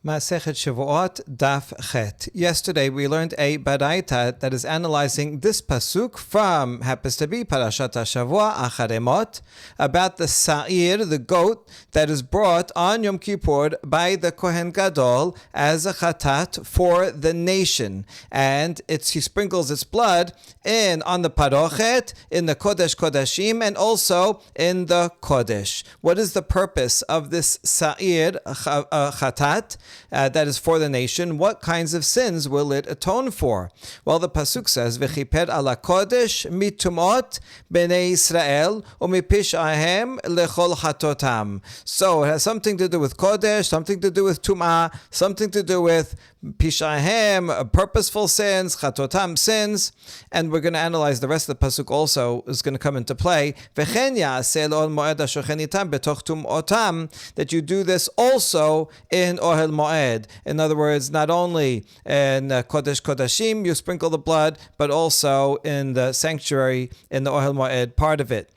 Masechet Shevuot Daf Chet. Yesterday we learned a baraita that is analyzing this pasuk from, happens to be Parashat HaShavua Acharemot, about the sa'ir, the goat, that is brought on Yom Kippur by the Kohen Gadol as a chatat for the nation. And he sprinkles its blood on the parochet, in the Kodesh Kodashim, and also in the Kodesh. What is the purpose of this sa'ir chatat? That is for the nation. What kinds of sins will it atone for? Well, the pasuk says, "V'chiper ala kodesh mitumot bnei Israel u'mipish'ahem lechol chatotam." So it has something to do with kodesh, something to do with tum'ah, something to do with pish'ahem, purposeful sins, chatotam, sins, and we're going to analyze the rest of the pasuk. Also is going to come into play. V'chen ya'aseh l'ol moed ashochen itam betoch tum'otam, that you do this also in ohel moed. In other words, not only in Kodesh Kodashim you sprinkle the blood, but also in the sanctuary, in the Ohel Moed part of it.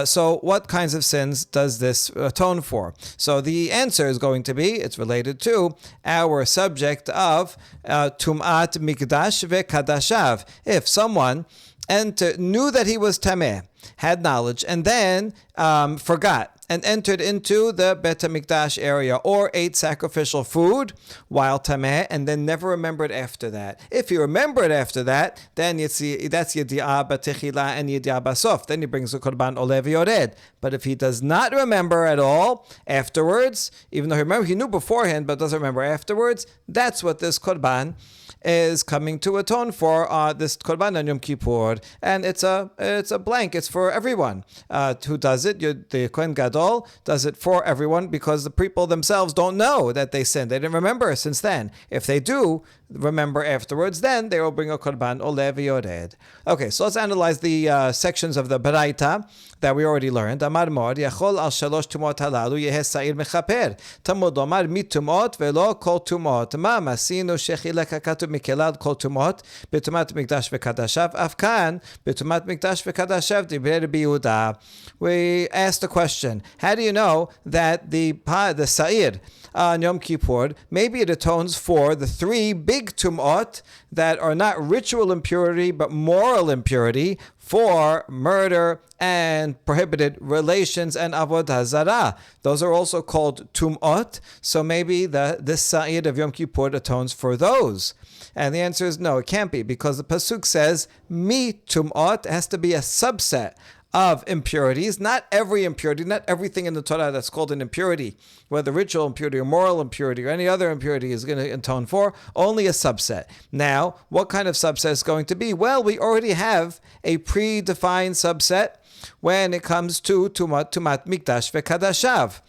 So what kinds of sins does this atone for? So the answer is going to be, it's related to our subject of Tum'at Mikdash ve'Kadashav. If someone knew that he was Tameh, had knowledge, and then forgot, and entered into the Bet HaMikdash area, or ate sacrificial food while Tameh, and then never remembered after that. If he remembered after that, then that's Yedi'ah B'Techila and Yedi'ah B'Sof. Then he brings the Korban Oleh V'Yored. But if he does not remember at all afterwards, even though he knew beforehand but doesn't remember afterwards, that's what this Korban is coming to atone for, this Korban on Yom Kippur. And it's a blank. It's for everyone who does it. The Kohen Gadol does it for everyone, because the people themselves don't know that they sinned. They didn't remember since then. If they do remember afterwards, then they will bring a Korban Oleh V'Yored. Okay, so let's analyze the sections of the Baraita that we already learned. Amar Mor, Yachol al shalosh tumot halalu yehe sa'ir mechaper. Talmud omar mitumot velo kol tumot. Ma masinu shechilek hakatuv mikelad kol tumot betumat mikdash v'kadashav. Afkan betumat mikdash v'kadashav divrei Rabbi Yehuda. We asked the question, how do you know that the sa'ir on Yom Kippur, maybe it atones for the three big tumot that are not ritual impurity but moral impurity, for murder and prohibited relations and avodah zarah. Those are also called tumot. So maybe this sa'id of Yom Kippur atones for those. And the answer is no, it can't be, because the pasuk says mi tumot. It has to be a subset of impurities, not every impurity, not everything in the Torah that's called an impurity, whether ritual impurity or moral impurity or any other impurity is going to atone for, only a subset. Now, what kind of subset is going to be? Well, we already have a predefined subset when it comes to Tumat Mikdash ve'Kadashav,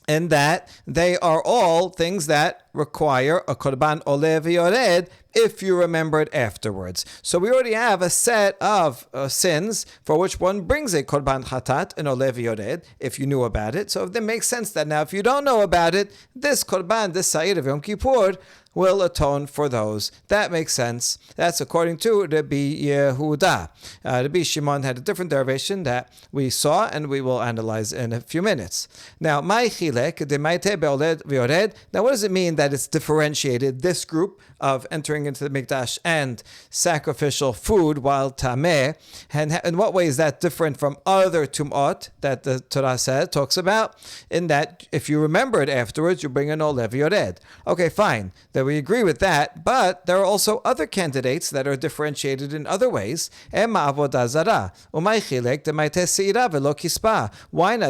in that they are all things that require a Korban Oleh V'Yored if you remember it afterwards. So we already have a set of sins for which one brings a Korban Chatat, an Oleh V'Yored, if you knew about it. So it makes sense that now if you don't know about it, this Korban, this Sa'ir of Yom Kippur, will atone for those. That makes sense. That's according to Rabbi Yehuda. Rabbi Shimon had a different derivation that we saw and we will analyze in a few minutes. Now, Mai Chilek, Demaite Be'oled V'Yored. Now, what does it mean that it's differentiated, this group of entering into the Mikdash and sacrificial food while Tameh? And in what way is that different from other Tum'ot that the Torah talks about? In that, if you remember it afterwards, you bring an Oleh V'Yored. Okay, fine. We agree with that, but there are also other candidates that are differentiated in other ways. Why not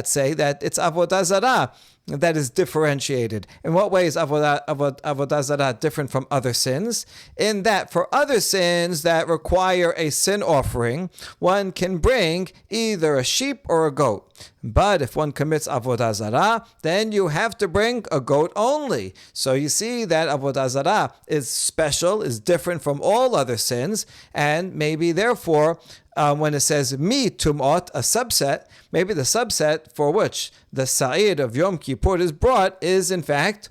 say that it's avodah zarah that is differentiated? In what way is avodah zarah different from other sins? In that for other sins that require a sin offering, one can bring either a sheep or a goat. But if one commits avodah zarah, then you have to bring a goat only. So you see that avodah zarah is special, is different from all other sins, and maybe therefore when it says mi tumot, a subset, maybe the subset for which the sa'id of Yom Kippur is brought is in fact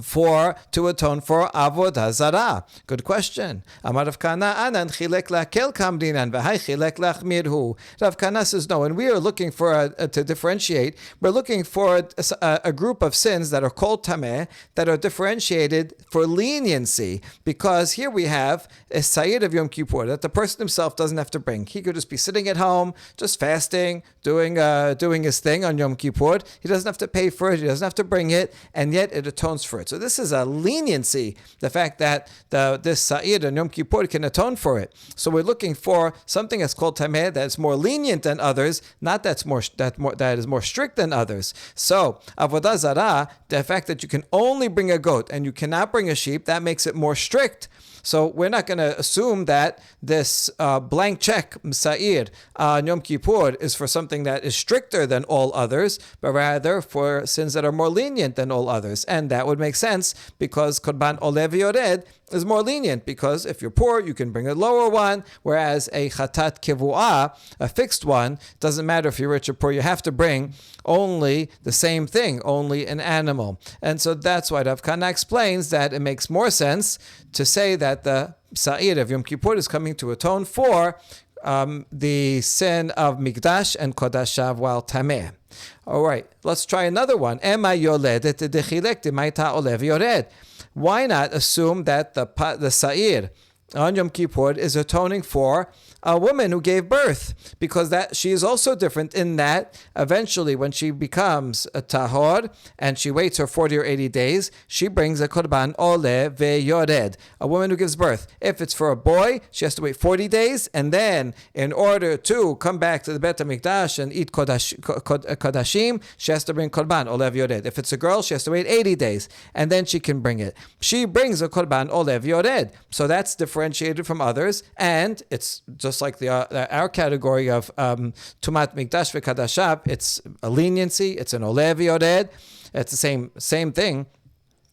to atone for avodah zarah? Good question. Amar Rav Kana anan chilek lakel kamdinan v'hai chilek lachmirhu. Rav Kana says no, and we are looking for to differentiate. We're looking for a group of sins that are called tameh that are differentiated for leniency, because here we have a Sayyid of Yom Kippur that the person himself doesn't have to bring. He could just be sitting at home, just fasting, doing his thing on Yom Kippur. He doesn't have to pay for it. He doesn't have to bring it, and yet it atones for it. So this is a leniency, the fact that this Sa'ir and Yom Kippur can atone for it. So we're looking for something that's called Tameh that's more lenient than others, not that is more strict than others. So Avodah Zarah, the fact that you can only bring a goat and you cannot bring a sheep, that makes it more strict. So we're not going to assume that this blank check, Sa'ir, on Yom Kippur is for something that is stricter than all others, but rather for sins that are more lenient than all others. And that would make sense because Korban Olev Yored is more lenient, because if you're poor, you can bring a lower one, whereas a Chatat Kivu'ah, a fixed one, doesn't matter if you're rich or poor, you have to bring only the same thing, only an animal. And so that's why Rav Kana explains that it makes more sense to say that the Sa'ir of Yom Kippur is coming to atone for the sin of Mikdash and Kodashav while Tameh. All right, let's try another one. Ema yoledet dechilek d'maita olev yored. Why not assume that the Sa'ir on Yom Kippur is atoning for a woman who gave birth, because that she is also different in that eventually when she becomes a tahor and she waits her 40 or 80 days, she brings a korban ole veyored, a woman who gives birth. If it's for a boy, she has to wait 40 days, and then in order to come back to the Bet HaMikdash and eat kodashim, she has to bring korban ole veyored. If it's a girl, she has to wait 80 days, and then she can bring it. She brings a korban ole veyored, so that's differentiated from others, and it's just like our category of Tumat Mikdash v'Kadashav, it's a leniency, it's an Olev Yored, it's the same thing.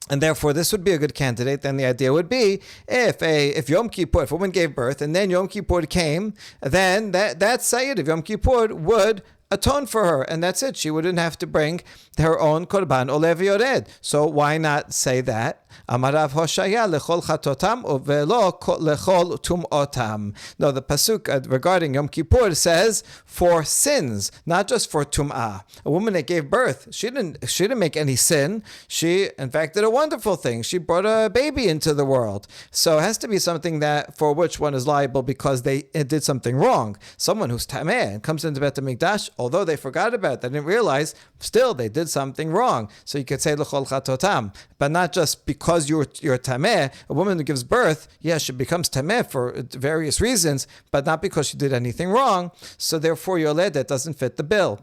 And therefore, this would be a good candidate. Then the idea would be if Yom Kippur, if a woman gave birth and then Yom Kippur came, then that Sayyid of Yom Kippur would atone for her, and that's it. She wouldn't have to bring her own korban olev yored. So why not say that? Amarav Hoshaya lechol chatotam uvelo lechol tumotam. No, the pasuk regarding Yom Kippur says for sins, not just for tum'ah. A woman that gave birth, she didn't make any sin. She, in fact, did a wonderful thing. She brought a baby into the world. So it has to be something that for which one is liable because they did something wrong. Someone who's tameh and comes into Bet HaMikdash, although they forgot about it, they didn't realize, still they did something wrong. So you could say l'chol chatotam, but not just because you're tameh. A woman who gives birth, yes, she becomes tameh for various reasons, but not because she did anything wrong. So therefore, yoledet doesn't fit the bill.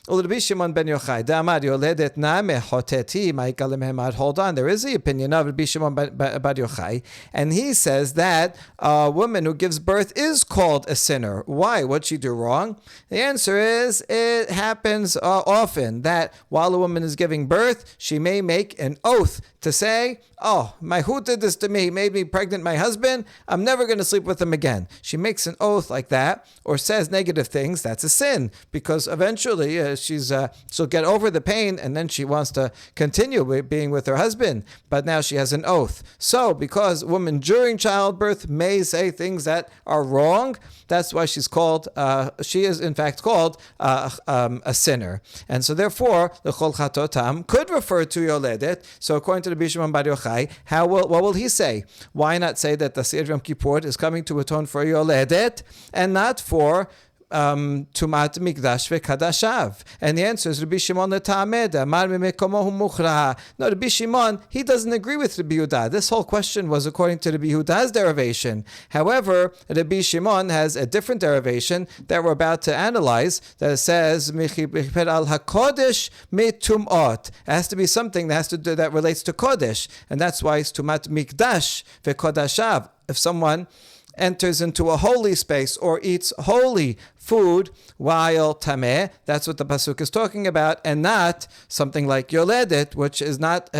Hold on, there is the opinion of Rabbi Shimon bar Yochai, and he says that a woman who gives birth is called a sinner. Why? What'd she do wrong? The answer is it happens often that while a woman is giving birth, she may make an oath to say, oh, my who did this to me? He made me pregnant my husband. I'm never going to sleep with him again. She makes an oath like that or says negative things. That's a sin because eventually she'll get over the pain and then she wants to continue being with her husband. But now she has an oath. So because a woman during childbirth may say things that are wrong, that's why she is in fact called a sinner. And so therefore, the Chol Chatotam could refer to Yoledet. So according to the Rabbi Shimon bar Yochai, what will he say? Why not say that the Seder Yom Kippur is coming to atone for Yoledet and not for Tumat Mikdash ve'Kadashav? And the answer is Rabbi Shimon le'Ta'amed Amar mimekomo muchra. No, Rabbi Shimon, he doesn't agree with Rabbi Yehuda. This whole question was according to Rabbi Yehuda's derivation. However, Rabbi Shimon has a different derivation that we're about to analyze that says Mechiper al hakodesh metumot. It has to be something that relates to kodesh, and that's why it's Tumat Mikdash ve'Kodashav. If someone enters into a holy space or eats holy food while tameh, that's what the pasuk is talking about, and not something like yoledet, which is not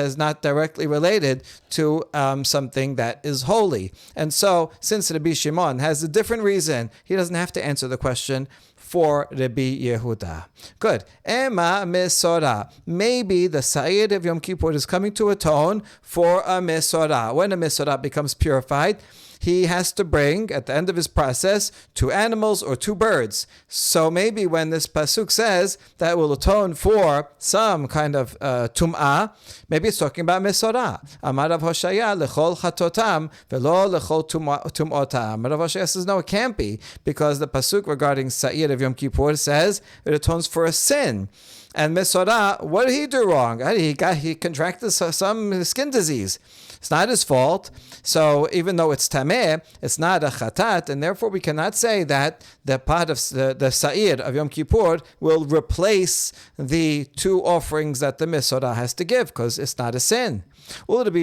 directly related to something that is holy. And so, since Rabbi Shimon has a different reason, he doesn't have to answer the question for Rabbi Yehuda. Good. Ema Mesorah. Maybe the Sa'ir of Yom Kippur is coming to atone for a Mesorah. When a Mesorah becomes purified, he has to bring, at the end of his process, 2 animals or 2 birds. So maybe when this pasuk says that will atone for some kind of tum'ah, maybe it's talking about mesorah. Amar Rav Hoshaya lechol chatotam velo lechol tum'otam. Rav Hoshaya says no, it can't be, because the pasuk regarding Sa'ir of Yom Kippur says it atones for a sin. And mesorah, what did he do wrong? He contracted some skin disease. It's not his fault. So even though it's tameh, it's not a chatat, and therefore we cannot say that the part of the Sa'ir of Yom Kippur will replace the 2 offerings that the mesorah has to give, because it's not a sin. Hold on, there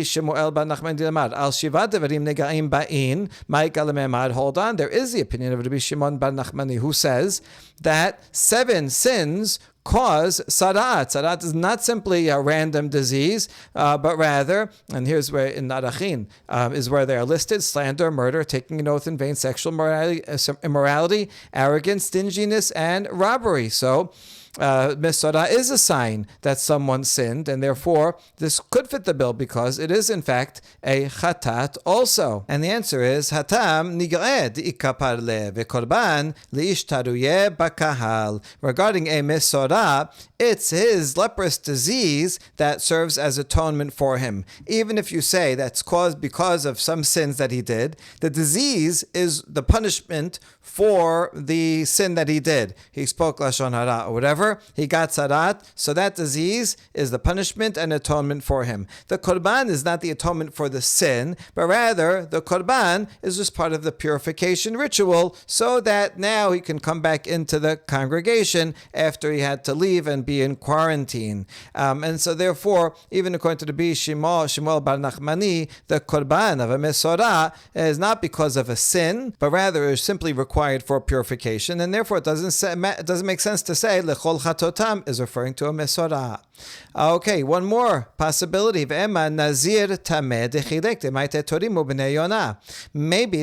is the opinion of Rabbi Shimon bar Nachmani, who says that 7 sins cause sarat. Sarat is not simply a random disease, but rather, and here's where in Narachin is where they are listed: slander, murder, taking an oath in vain, sexual immorality, arrogance, stinginess, and robbery. So mesorah is a sign that someone sinned, and therefore this could fit the bill, because it is in fact a chatat also. And the answer is hatam nig'ed ikapar le vekorban liishtaruye bakahal. Regarding a mesorah, it's his leprous disease that serves as atonement for him. Even if you say that's caused because of some sins that he did, the disease is the punishment for the sin that he did. He spoke lashon hara or whatever. He got sarat, so that disease is the punishment and atonement for him. The korban is not the atonement for the sin, but rather the korban is just part of the purification ritual, so that now he can come back into the congregation after he had to leave and be in quarantine. And so therefore, even according to the Rabbi Shmuel bar Nachmani, the korban of a mesorah is not because of a sin, but rather is simply required for purification, and therefore it doesn't make sense to say lechol chatotam is referring to a mesorah. Okay, one more possibility. Maybe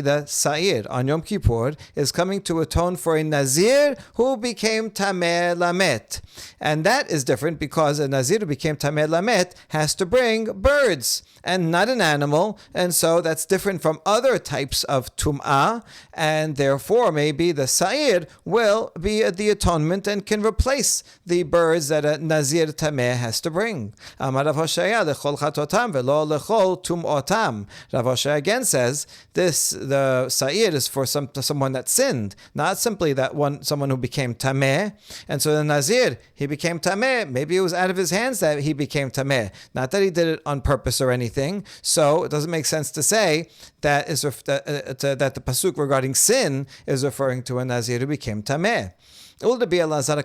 the Sa'ir on Yom Kippur is coming to atone for a Nazir who became Tameh Lamet. And that is different, because a Nazir who became Tameh Lamet has to bring birds and not an animal. And so that's different from other types of Tum'ah. And therefore, maybe the Sa'ir will be the atonement and can replace the birds that a Nazir Tameh has to bring. Amar Rav Hoshaya lechol chatotam velo lechol tum'otam. Rav Hoshaya again says the Sa'ir is for someone that sinned, not simply someone who became tameh. And so the Nazir, he became tameh. Maybe it was out of his hands that he became tameh, not that he did it on purpose or anything. So it doesn't make sense to say that the pasuk regarding sin is referring to a Nazir who became tameh. Hold on, Rabbi Elazar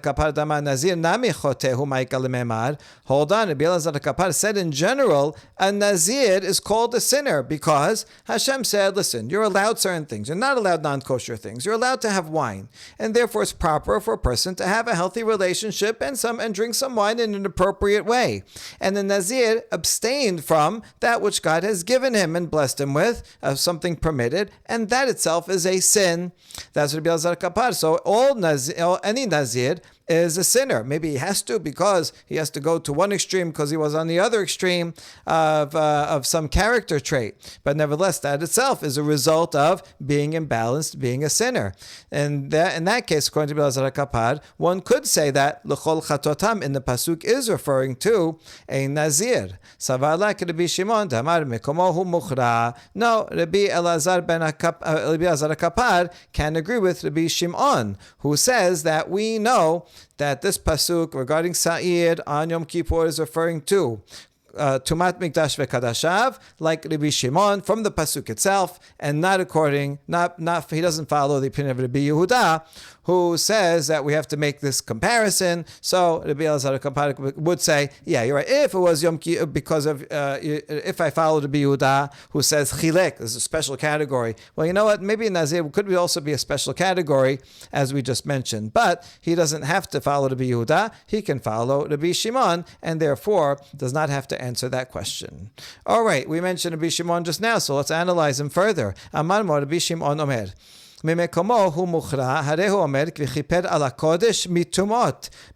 Kapar said in general, a Nazir is called a sinner because Hashem said, listen, you're allowed certain things. You're not allowed non-kosher things. You're allowed to have wine. And therefore it's proper for a person to have a healthy relationship and drink some wine in an appropriate way. And the Nazir abstained from that which God has given him and blessed him with, something permitted, and that itself is a sin. That's Rabbi Elazar Kapar. So any Nazir is a sinner. Maybe he has to, because he has to go to one extreme because he was on the other extreme of some character trait. But nevertheless, that itself is a result of being imbalanced, being a sinner. And in that case, according to Elazar Kapar, one could say that l'chol chatotam in the pasuk is referring to a Nazir. Savalak Rabbi Shimon damar mekomohu muchra. No, Rabbi Elazar Kapar can agree with Rabbi Shimon, who says that we know that this pasuk regarding Sa'ir on Yom Kippur is referring to Tumat Mikdash Vekadashav, like Rabbi Shimon from the pasuk itself, and not he doesn't follow the opinion of Rabbi Yehuda, who says that we have to make this comparison. So Rabbi Elazar Kapar would say, yeah, you're right. If it was Yom Kippur, because of if I followed Rabbi Yehuda, who says Chilek is a special category. Well, you know what? Maybe Nazir could also be a special category, as we just mentioned. But he doesn't have to follow Rabbi Yehuda. He can follow Rabbi Shimon, and therefore does not have to answer that question. All right, we mentioned Rabbi Shimon just now, so let's analyze him further. Amar mo Rabbi Shimon Omer. ממקומו הוא מוכרע, הרי הוא אומר, וכיפר על הקודש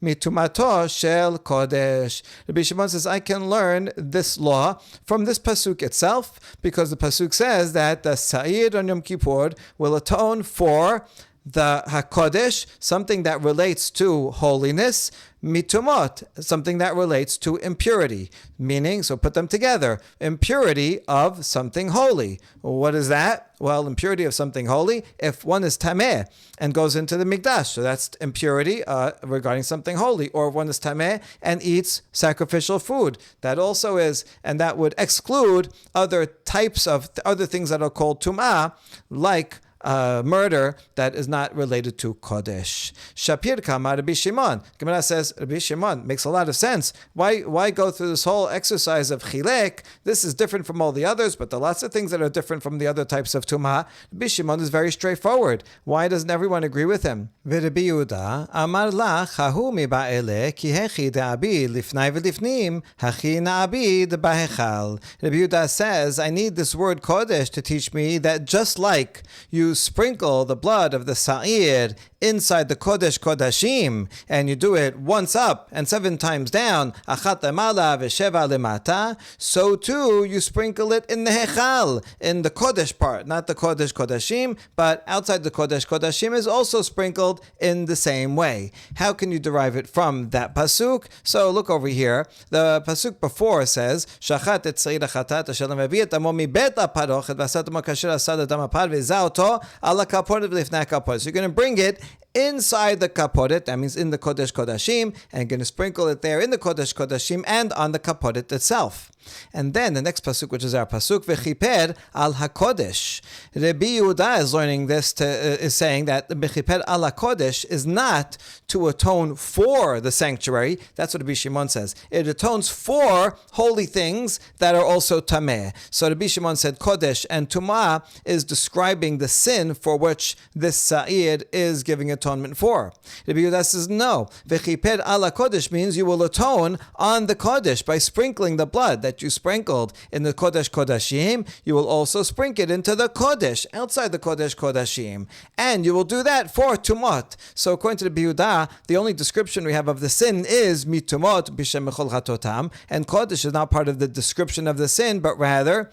מטומאתו של קודש. Rabbi Shimon says, I can learn this law from this pasuk itself, because the pasuk says that the Sa'ir on Yom Kippur will atone for the HaKodesh, something that relates to holiness, mitumot, something that relates to impurity. Meaning, so put them together, impurity of something holy. What is that? Well, impurity of something holy, if one is tameh and goes into the mikdash, so that's impurity regarding something holy. Or if one is tameh and eats sacrificial food, that also is, and that would exclude other types of, other things that are called tum'ah, like murder that is not related to Kodesh. Shapir Kama Rabbi Shimon. Gemara says, Rabbi Shimon makes a lot of sense. Why go through this whole exercise of chilek? This is different from all the others, but there are lots of things that are different from the other types of tumah. Rabbi Shimon is very straightforward. Why doesn't everyone agree with him? Rabbi Yehuda Amar lach hahu miba'ele ki hechi da'abid lifnai v'lifnim hachi na'abid ba'hechal. Rabbi Yehuda says, I need this word Kodesh to teach me that just like you sprinkle the blood of the Sa'ir inside the Kodesh Kodashim, and you do it once up and 7 times down, achat lemala v'sheva lemata, so too you sprinkle it in the Hechal, in the Kodesh part, not the Kodesh Kodashim, but outside the Kodesh Kodashim is also sprinkled in the same way. How can you derive it from that pasuk? So look over here. The pasuk before says, Shachat et tza'ir achatat asher mevi et amo mibet aparoch et v'asat amo kasher asad et amapar v'zah oto ala kaporet v'lifnei kaporet. So you're going to bring it inside the kaporet, that means in the Kodesh Kodashim, and going to sprinkle it there in the Kodesh Kodashim and on the kaporet itself. And then the next pasuk, which is our pasuk, v'chiper al hakodesh. Rabbi Yehuda is learning this, is saying that the v'chiper al hakodesh is not to atone for the sanctuary. That's what Rabbi Shimon says. It atones for holy things that are also tameh. So Rabbi Shimon said kodesh and tumah is describing the sin for which this sa'ir is giving atonement for. Rabbi Yehuda says no. V'chiper al hakodesh means you will atone on the kodesh by sprinkling the blood that you sprinkled in the Kodesh Kodashim. You will also sprinkle it into the Kodesh, outside the Kodesh Kodashim. And you will do that for Tumot. So according to the Yehuda, the only description we have of the sin is Mitumot B'Shem Mechol Chatotam. And Kodesh is not part of the description of the sin, but rather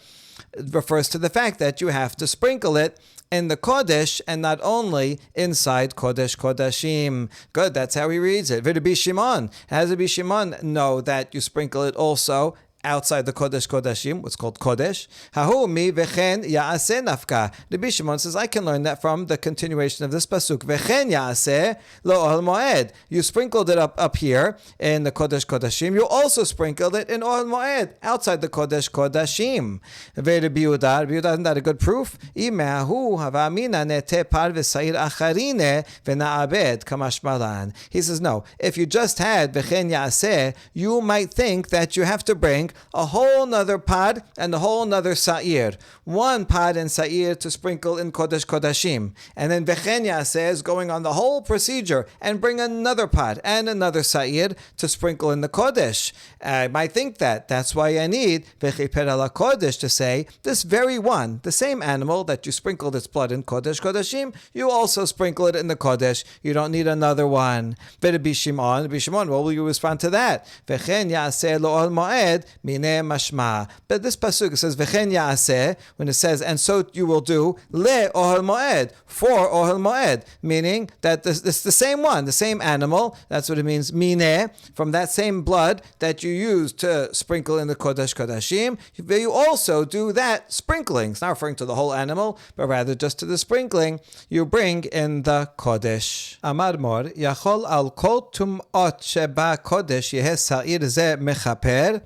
it refers to the fact that you have to sprinkle it in the Kodesh and not only inside Kodesh Kodashim. Good, that's how he reads it. Rabbi Shimon. How does Rabbi Shimon know that you sprinkle it also outside the Kodesh Kodashim, what's called Kodesh? Hahu mi v'chen ya'aseh nafka. Rabbi Shimon says, I can learn that from the continuation of this pasuk. V'chen ya'aseh lo ohel moed. You sprinkled it up here in the Kodesh Kodashim. You also sprinkled it in ohel moed, outside the Kodesh Kodashim. Rabbi Yehuda, isn't that a good proof? Imehu havamina nete par v'sa'ir acharine v'na'abed kamashmalan. He says, no, if you just had v'chen ya'aseh, you might think that you have to bring a whole nother pod and a whole nother sa'ir. One pod and sa'ir to sprinkle in Kodesh Kodashim. And then Vechenya says going on the whole procedure and bring another pod and another sa'ir to sprinkle in the Kodesh. I might think that. That's why I need Vechiper ala Kodesh to say this very one, the same animal that you sprinkled its blood in Kodesh Kodashim, you also sprinkle it in the Kodesh. You don't need another one. Rabbi Shimon, what will you respond to that? Vechenya se lo al moed Mineh mashma. But this pasuk says v'chen ya'aseh, when it says and so you will do le ohel moed, for ohel moed, meaning that it's the same one, the same animal. That's what it means. Mineh, from that same blood that you use to sprinkle in the Kodesh Kodashim, you also do that sprinkling. It's not referring to the whole animal, but rather just to the sprinkling you bring in the Kodesh. Amar mor yachol al kol tum'ot sheba Kodesh yeh sa'ir ze mechaper.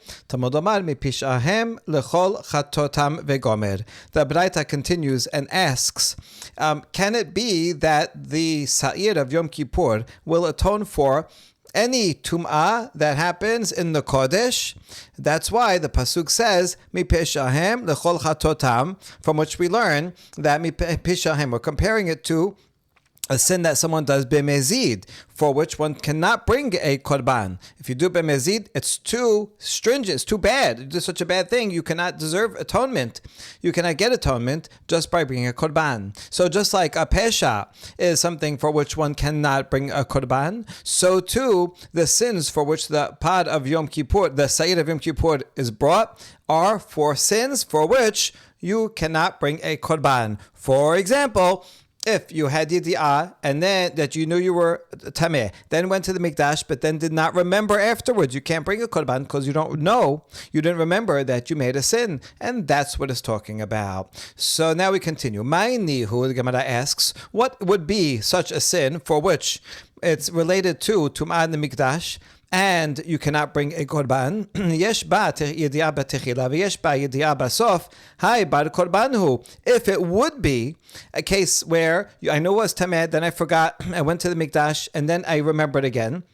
The Braita continues and asks, can it be that the Sa'ir of Yom Kippur will atone for any tum'ah that happens in the Kodesh? That's why the pasuk says mipeshahem lechol chatotam, from which we learn that mipeshahem, we're comparing it to a sin that someone does b'mezid, for which one cannot bring a korban. If you do b'mezid, it's too stringent, it's too bad. You do such a bad thing, you cannot deserve atonement. You cannot get atonement just by bringing a korban. So just like a pesha is something for which one cannot bring a korban, so too the sins for which the pod of Yom Kippur, the Sa'ir of Yom Kippur is brought, are for sins for which you cannot bring a korban. For example, if you had yedi'ah and then that you knew you were tameh, then went to the mikdash, but then did not remember afterwards, you can't bring a korban because you didn't remember that you made a sin, and that's what it's talking about. So now we continue. Ma'inihu, the Gemara asks, what would be such a sin for which it's related to tum'ah in the mikdash, and you cannot bring a korban? Yesh ba yedi'ah b'techila v'yesh ba yedi'ah b'sof. Hai bar korbanhu. If it would be a case where I know it was tameh, then I forgot, I went to the mikdash, and then I remembered again,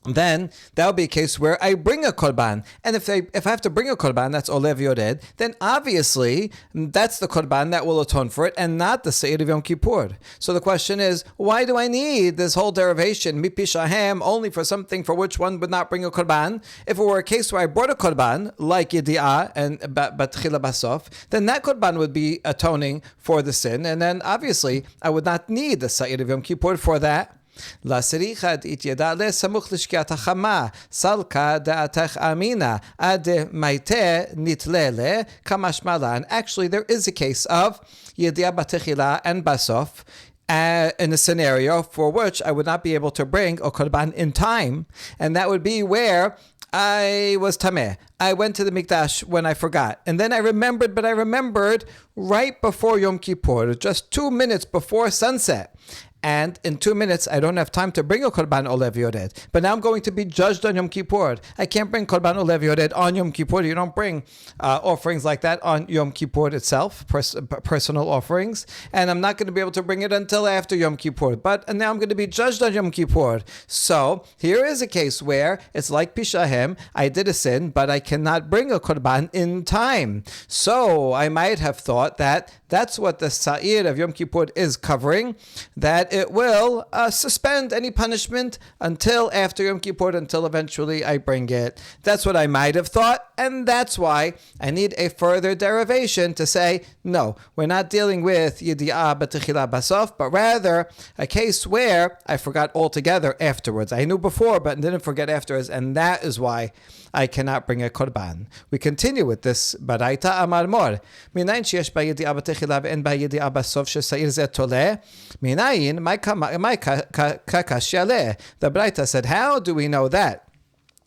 then that would be a case where I bring a korban. And if I have to bring a korban, that's olev yored, then obviously that's the korban that will atone for it, and not the Sa'ir of Yom Kippur. So the question is, why do I need this whole derivation, mipishahem, only for something for which one would not bring a korban? If it were a case where I brought a korban, like yedi'ah and batchila basof, then that korban would be atoning for the sin, and then obviously I would not need the Sa'ir of Yom Kippur for that. La serichad ityada le samuch lishkiat hachama salka da'atach amina ad maite nitlele kamashmalan. Actually, there is a case of yedi'ah batechila and basof in a scenario for which I would not be able to bring a korban in time, and that would be where I was tameh. I went to the mikdash when I forgot, and then I remembered, but I remembered right before Yom Kippur, just 2 minutes before sunset. And in 2 minutes, I don't have time to bring a korban olev yored. But now I'm going to be judged on Yom Kippur. I can't bring korban olev yored on Yom Kippur. You don't bring offerings like that on Yom Kippur itself, personal offerings. And I'm not going to be able to bring it until after Yom Kippur. But now I'm going to be judged on Yom Kippur. So here is a case where it's like Pishahem. I did a sin, but I cannot bring a korban in time. So I might have thought that that's what the Sa'ir of Yom Kippur is covering, that it will suspend any punishment until after Yom Kippur, until eventually I bring it. That's what I might have thought, and that's why I need a further derivation to say, no, we're not dealing with Yedi'ah B'Techila Basof, but rather a case where I forgot altogether afterwards. I knew before, but didn't forget afterwards, and that is why I cannot bring a korban. We continue with this. Baraita Amar Mor. Minayin sheyesh ba Yedi'ah B'Techila ve'en ba Yedi'ah Basof she'Sa'ir zeh toleh. Minayin my kakashya leh. The Baraita said, how do we know that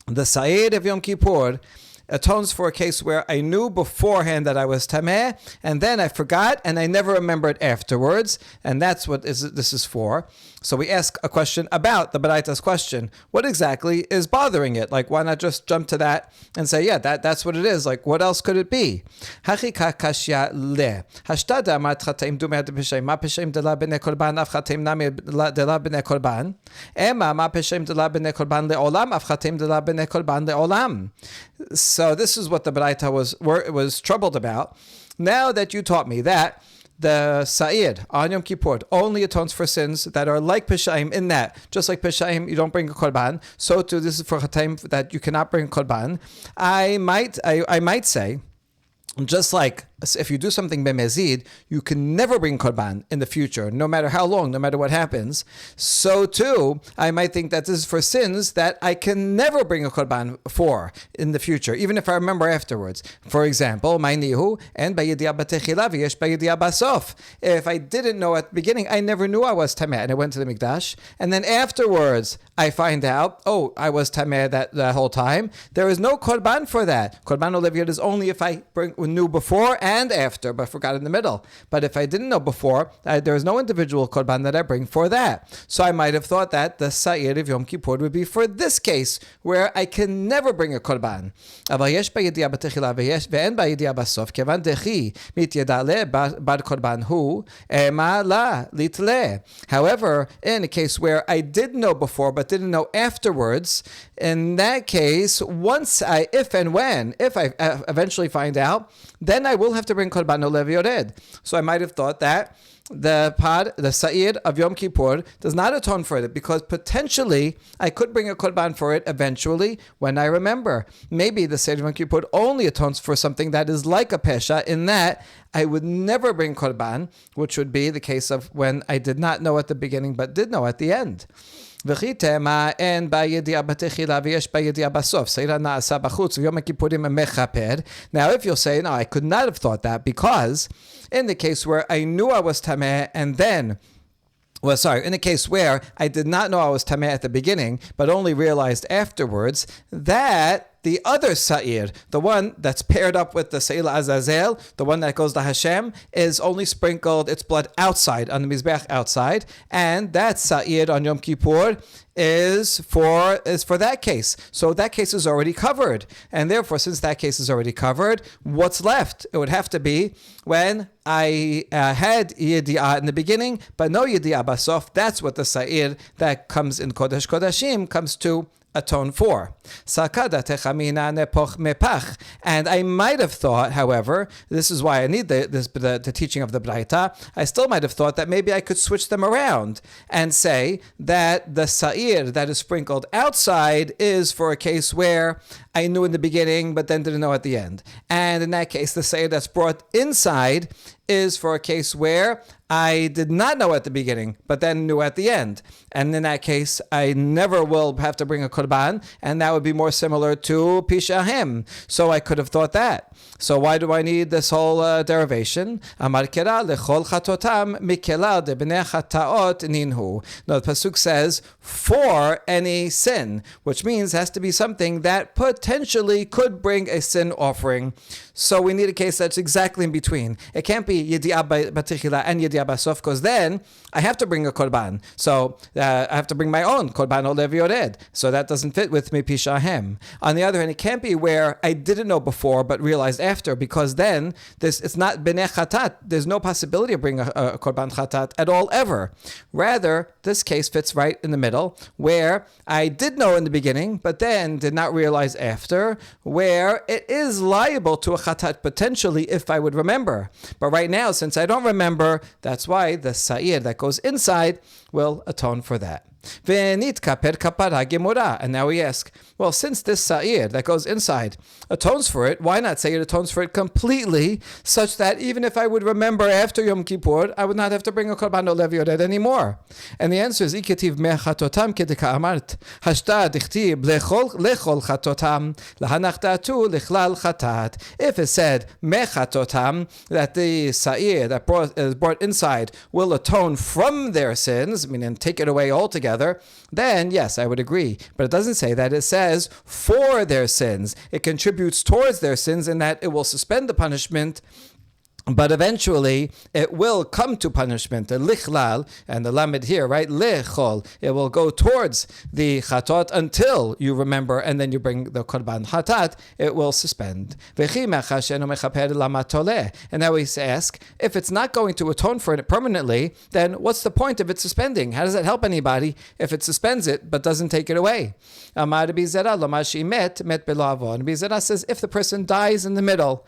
the Sa'ir of Yom Kippur atones for a case where I knew beforehand that I was tameh, and then I forgot, and I never remembered afterwards, and that's what this is for. So we ask a question about the Baraita's question. What exactly is bothering it? Like, why not just jump to that and say, yeah, that's what it is. Like, what else could it be? Hachika kashya le. Hashtada amat chataim dumeh b'shem. Ma b'shem dela b'nei korban af chataim nami dela b'nei korban. Ema ma b'shem dela b'nei korban le'olam af chataim dela b'nei korban le'olam. So this is what the Baraita was troubled about. Now that you taught me that the Sa'ir on Yom Kippur only atones for sins that are like Peshaim, in that, just like Peshaim, you don't bring a korban, so too this is for Chataim that you cannot bring a korban. I might say, just like if you do something b'mezid, you can never bring korban in the future, no matter how long, no matter what happens. So too, I might think that this is for sins that I can never bring a korban for in the future, even if I remember afterwards. For example, ma'inihu and b'yedi'ah b'techila v'yesh b'yedi'ah basof. If I didn't know at the beginning, I never knew I was tameh, and I went to the mikdash, and then afterwards I find out, oh, I was tameh that whole time. There is no korban for that. Korban olev yored is only if I knew before and after, but forgot in the middle. But if I didn't know before, there is no individual korban that I bring for that. So I might have thought that the Sa'ir of Yom Kippur would be for this case, where I can never bring a korban. However, in a case where I did know before but didn't know afterwards, in that case, if I eventually find out, then I will have have to bring korban olev yored. So I might have thought that the sa'ir of Yom Kippur does not atone for it because potentially I could bring a korban for it eventually when I remember. Maybe the sa'ir of Yom Kippur only atones for something that is like a pesha in that I would never bring korban, which would be the case of when I did not know at the beginning but did know at the end. Now, if you'll say, no, I could not have thought that because in the case where I knew I was tameh and then in the case where I did not know I was tameh at the beginning, but only realized afterwards that the other sa'ir, the one that's paired up with the Se'il Azazel, the one that goes to Hashem, is only sprinkled its blood outside, on the Mizbeach outside, and that sa'ir on Yom Kippur is for that case. So that case is already covered. And therefore, since that case is already covered, what's left? It would have to be when I had Yedi'ah in the beginning, but no Yedi'ah Basof. That's what the sa'ir that comes in Kodesh Kodashim comes to atone for. And I might have thought, however, this is why I need the teaching of the Braita, I still might have thought that maybe I could switch them around and say that the sa'ir that is sprinkled outside is for a case where I knew in the beginning but then didn't know at the end. And in that case, the sa'ir that's brought inside is for a case where I did not know at the beginning, but then knew at the end. And in that case, I never will have to bring a korban, and that would be more similar to Pishahim. So I could have thought that. So why do I need this whole derivation? Amar kera lechol chatotam mikelal de bnei chataot ninhu. No, the pasuk says, for any sin, which means it has to be something that potentially could bring a sin offering. So we need a case that's exactly in between. It can't be Yedi'ah B'Techila and Yedi'ah Basof, because then I have to bring a korban. So I have to bring my own korban olev yored. So that doesn't fit with me pishahem. On the other hand, it can't be where I didn't know before but realized after, because then it's not b'nei chatat. There's no possibility of bringing a korban chatat at all ever. Rather, this case fits right in the middle, where I did know in the beginning but then did not realize after, where it is liable to a chatat potentially if I would remember. But right now, since I don't remember, that's why the sa'ir that goes inside will atone for that. And now we ask, well, since this sa'ir that goes inside atones for it, why not say it atones for it completely, such that even if I would remember after Yom Kippur, I would not have to bring a korban olev yored anymore? And the answer is, iketiv mechatotam kedeka amart, hashta dichtib lechol chatotam, lahanachtatu lichlal chatat. If it said mechatotam, that the sa'ir that is brought inside will atone from their sins, meaning take it away altogether, then yes, I would agree. But it doesn't say that. It says for their sins. It contributes towards their sins in that it will suspend the punishment, but eventually it will come to punishment. The lichlal, and the lamed here, right? Lechol. It will go towards the chatot until you remember, and then you bring the korban chatat. It will suspend. And now we ask, if it's not going to atone for it permanently, then what's the point of it suspending? How does that help anybody if it suspends it but doesn't take it away? Amar Bizera met belo'avon. Bizera says if the person dies in the middle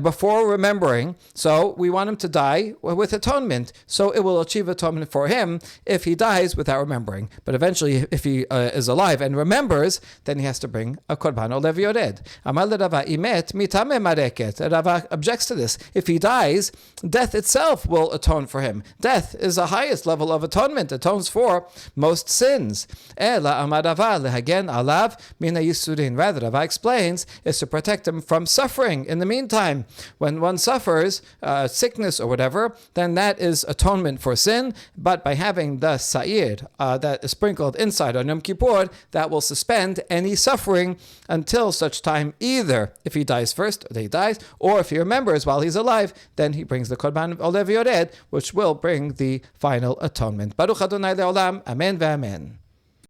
before remembering, so we want him to die with atonement. So it will achieve atonement for him if he dies without remembering. But eventually, if he is alive and remembers, then he has to bring a korban olev yored. Amar Rava imet mitame mareket. Rava objects to this. If he dies, death itself will atone for him. Death is the highest level of atonement. Atones for most sins. Ela amar Rava lehagen alav mina yisurin. Rather, Rava explains, is to protect him from suffering. In the meantime, when one suffers sickness or whatever, then that is atonement for sin. But by having the sa'ir that is sprinkled inside on Yom Kippur, that will suspend any suffering until such time, either if he dies first, or he dies, or if he remembers while he's alive, then he brings the korban olev yored, which will bring the final atonement. Baruch Adonai le'olam, amen ve'amen.